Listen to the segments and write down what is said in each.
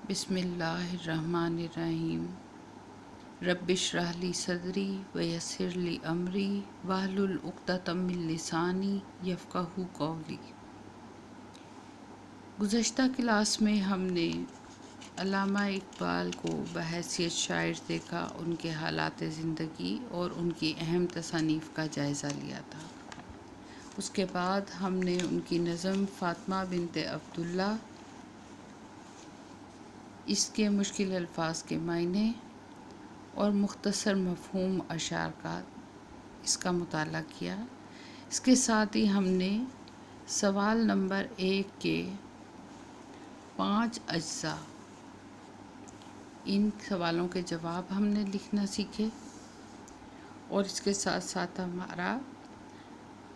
بسم اللہ الرحمن الرحیم رب اشرح لی صدری ویسر لی امری واحلل عقدۃ من لسانی یفقہوا قولی۔ گزشتہ کلاس میں ہم نے علامہ اقبال کو بحیثیت شاعر دیکھا، ان کے حالات زندگی اور ان کی اہم تصانیف کا جائزہ لیا تھا۔ اس کے بعد ہم نے ان کی نظم فاطمہ بنت عبداللہ، اس کے مشکل الفاظ کے معنی اور مختصر مفہوم اشعار کا مطالعہ کیا۔ اس کے ساتھ ہی ہم نے سوال نمبر 1 کے 5 اجزاء، ان سوالوں کے جواب ہم نے لکھنا سیکھے، اور اس کے ساتھ ساتھ ہمارا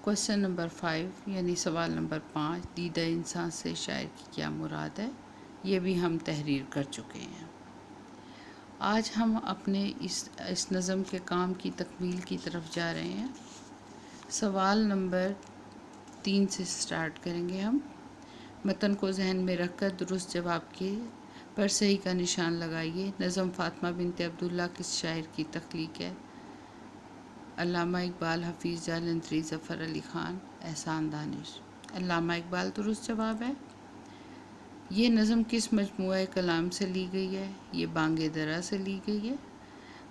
کویسچن نمبر 5 یعنی سوال نمبر 5 دیدہ انسان سے شاعر کی کیا مراد ہے، یہ بھی ہم تحریر کر چکے ہیں۔ آج ہم اپنے اس نظم کے کام کی تکمیل کی طرف جا رہے ہیں۔ سوال نمبر 3 سے سٹارٹ کریں گے ہم۔ متن کو ذہن میں رکھ کر درست جواب کے پر صحیح کا نشان لگائیے۔ نظم فاطمہ بنت عبداللہ کس شاعر کی تخلیق ہے؟ علامہ اقبال، حفیظ جالندھری، ظفر علی خان، احسان دانش۔ علامہ اقبال درست جواب ہے۔ یہ نظم کس مجموعہ کلام سے لی گئی ہے؟ یہ بانگ درا سے لی گئی ہے۔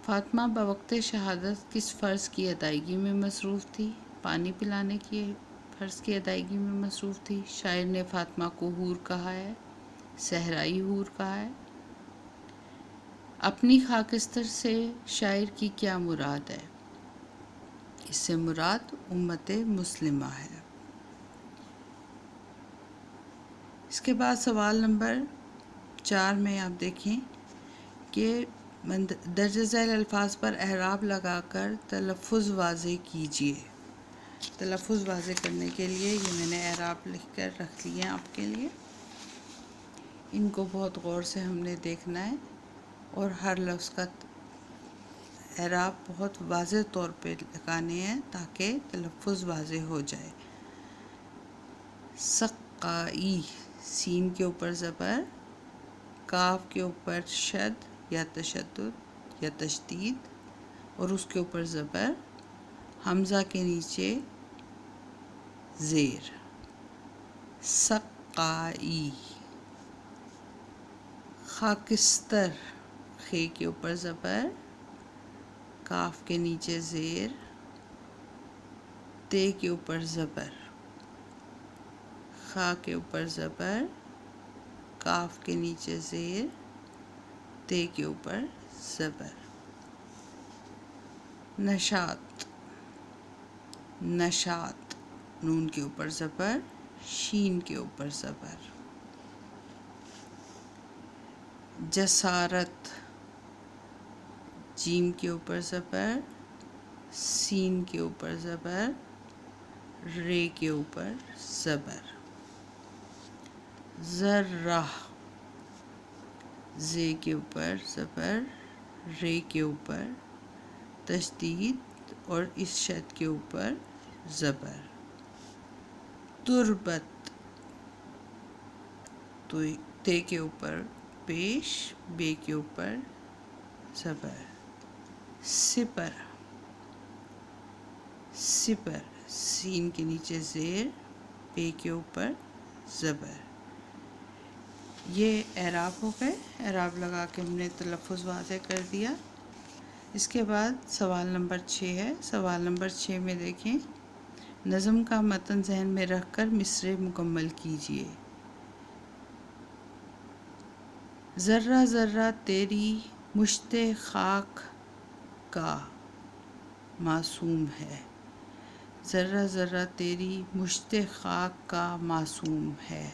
فاطمہ بوقت شہادت کس فرض کی ادائیگی میں مصروف تھی؟ پانی پلانے کے فرض کی ادائیگی میں مصروف تھی۔ شاعر نے فاطمہ کو حور کہا ہے، صحرائی حور کہا ہے۔ اپنی خاکستر سے شاعر کی کیا مراد ہے؟ اس سے مراد امت مسلمہ ہے۔ اس کے بعد سوال نمبر 4 میں آپ دیکھیں کہ درج ذیل الفاظ پر اعراب لگا کر تلفظ واضح کیجیے۔ تلفظ واضح کرنے کے لیے یہ میں نے اعراب لکھ کر رکھ لیے ہیں آپ کے لیے۔ ان کو بہت غور سے ہم نے دیکھنا ہے اور ہر لفظ کا اعراب بہت واضح طور پہ لگانے ہیں تاکہ تلفظ واضح ہو جائے۔ سقائی، سین کے اوپر زبر، کاف کے اوپر شد یا تشدد یا تشدید اور اس کے اوپر زبر، حمزہ کے نیچے زیر۔ سقائی۔ خاکستر، خے کے اوپر زبر، کاف کے نیچے زیر، تے کے اوپر زبر، خا کے اوپر زبر، کاف کے نیچے زیر، تے کے اوپر زبر۔ نشاط، نشاط، نون کے اوپر زبر، شین کے اوپر زبر۔ جسارت، جیم کے اوپر زبر، سین کے اوپر زبر، رے کے اوپر زبر۔ ذرہ، زے کے اوپر زبر، رے کے اوپر تشدید اور اس شد کے اوپر زبر۔ تربت، تے کے اوپر پیش، بے کے اوپر زبر۔ سپر، سپر، سین کے نیچے زیر، پے کے اوپر زبر۔ یہ اعراب ہو گئے۔ اعراب لگا کے ہم نے تلفظ واضح کر دیا۔ اس کے بعد سوال نمبر 6 ہے۔ سوال نمبر 6 میں دیکھیں، نظم کا متن ذہن میں رکھ کر مصرعے مکمل کیجیے۔ ذرہ ذرہ تیری مشت خاک کا معصوم ہے، ذرہ ذرہ تیری مشت خاک کا معصوم ہے۔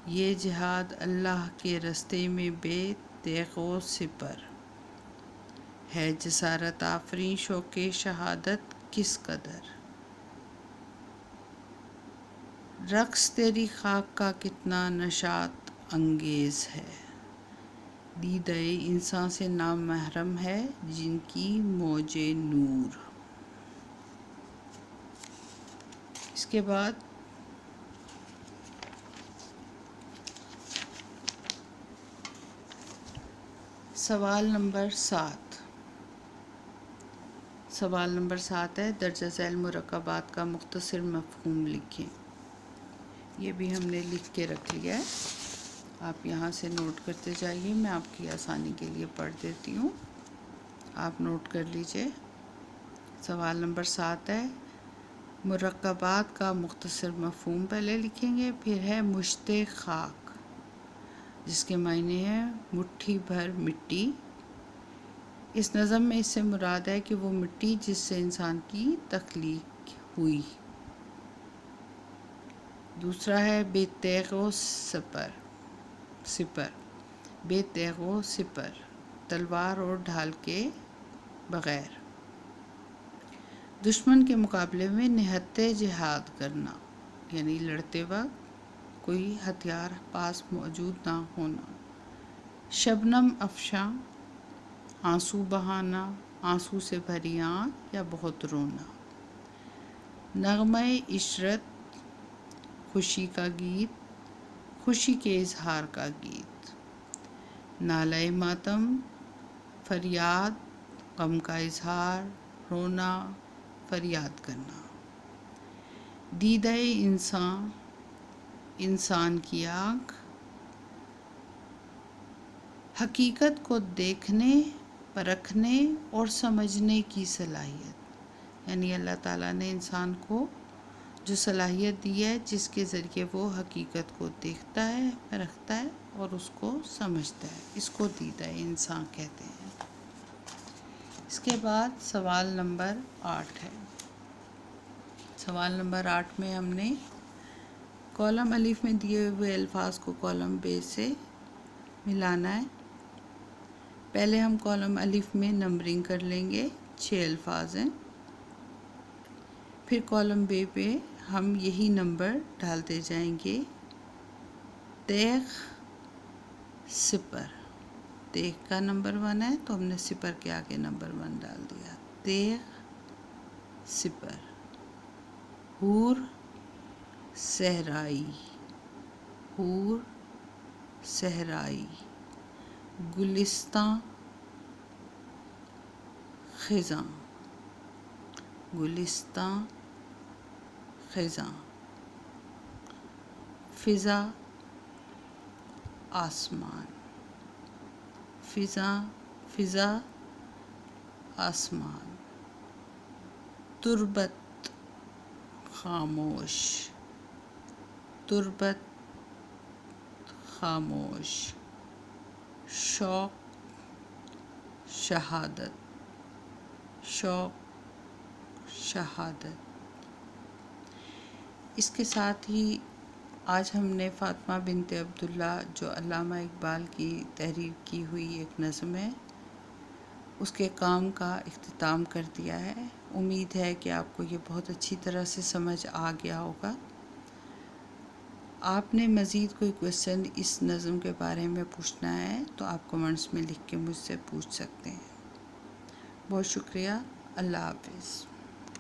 یہ جہاد اللہ کے رستے میں بے تیغ و سپر ہے، جسارت آفریں شوق شہادت کس قدر۔ رقص تیری خاک کا کتنا نشاط انگیز ہے، دیدہ انسان سے نامحرم ہے جن کی موج نور۔ اس کے بعد سوال نمبر 7 ہے، درجہ ذیل مرکبات کا مختصر مفہوم لکھیں۔ یہ بھی ہم نے لکھ کے رکھ لیا ہے، آپ یہاں سے نوٹ کرتے جائیے، میں آپ کی آسانی کے لیے پڑھ دیتی ہوں، آپ نوٹ کر لیجئے۔ سوال نمبر 7 ہے، مرکبات کا مختصر مفہوم پہلے لکھیں گے، پھر ہے مشت خاک، جس کے معنی ہے مٹھی بھر مٹی۔ اس نظم میں اس سے مراد ہے کہ وہ مٹی جس سے انسان کی تخلیق ہوئی۔ دوسرا ہے بے تیغ و سپر، بے تیغ و سپر، تلوار اور ڈھال کے بغیر، دشمن کے مقابلے میں نہتے جہاد کرنا، یعنی لڑتے وقت کوئی ہتھیار پاس موجود نہ ہونا۔ شبنم افشاں، آنسو بہانا، آنسو سے بھری آنکھ یا بہت رونا۔ نغمہ عشرت، خوشی کا گیت، خوشی کے اظہار کا گیت۔ نالہ ماتم، فریاد، غم کا اظہار، رونا، فریاد کرنا۔ دیدہ انسان، انسان کی آنکھ، حقیقت کو دیکھنے، پرکھنے اور سمجھنے کی صلاحیت، یعنی اللہ تعالیٰ نے انسان کو جو صلاحیت دی ہے جس کے ذریعے وہ حقیقت کو دیکھتا ہے، پرکھتا ہے اور اس کو سمجھتا ہے، اس کو دیدہ انسان کہتے ہیں۔ اس کے بعد سوال نمبر 8 ہے۔ سوال نمبر 8 میں ہم نے کالم الف میں دیے ہوئے الفاظ کو کالم بے سے ملانا ہے۔ پہلے ہم کالم الف میں نمبرنگ کر لیں گے، 6 الفاظ ہیں، پھر کالم بے پہ ہم یہی نمبر ڈالتے جائیں گے۔ تیغ، سپر، تیغ کا نمبر 1 ہے تو ہم نے سپر کے آگے نمبر 1 ڈال دیا، تیغ، سپر۔ حور، صحرائی، حور، صحرائی۔ گلستاں، خزاں، گلستاں، خزاں۔ فضا، آسمان، فضا، فضا، آسمان۔ تربت، خاموش، تربت، خاموش۔ شوق، شہادت، شوق، شہادت۔ اس کے ساتھ ہی آج ہم نے فاطمہ بنت عبداللہ جو علامہ اقبال کی تحریر کی ہوئی ایک نظم ہے، اس کے کام کا اختتام کر دیا ہے۔ امید ہے کہ آپ کو یہ بہت اچھی طرح سے سمجھ آ گیا ہوگا۔ آپ نے مزید کوئی کویسچن اس نظم کے بارے میں پوچھنا ہے تو آپ کمنٹس میں لکھ کے مجھ سے پوچھ سکتے ہیں۔ بہت شکریہ، اللہ حافظ۔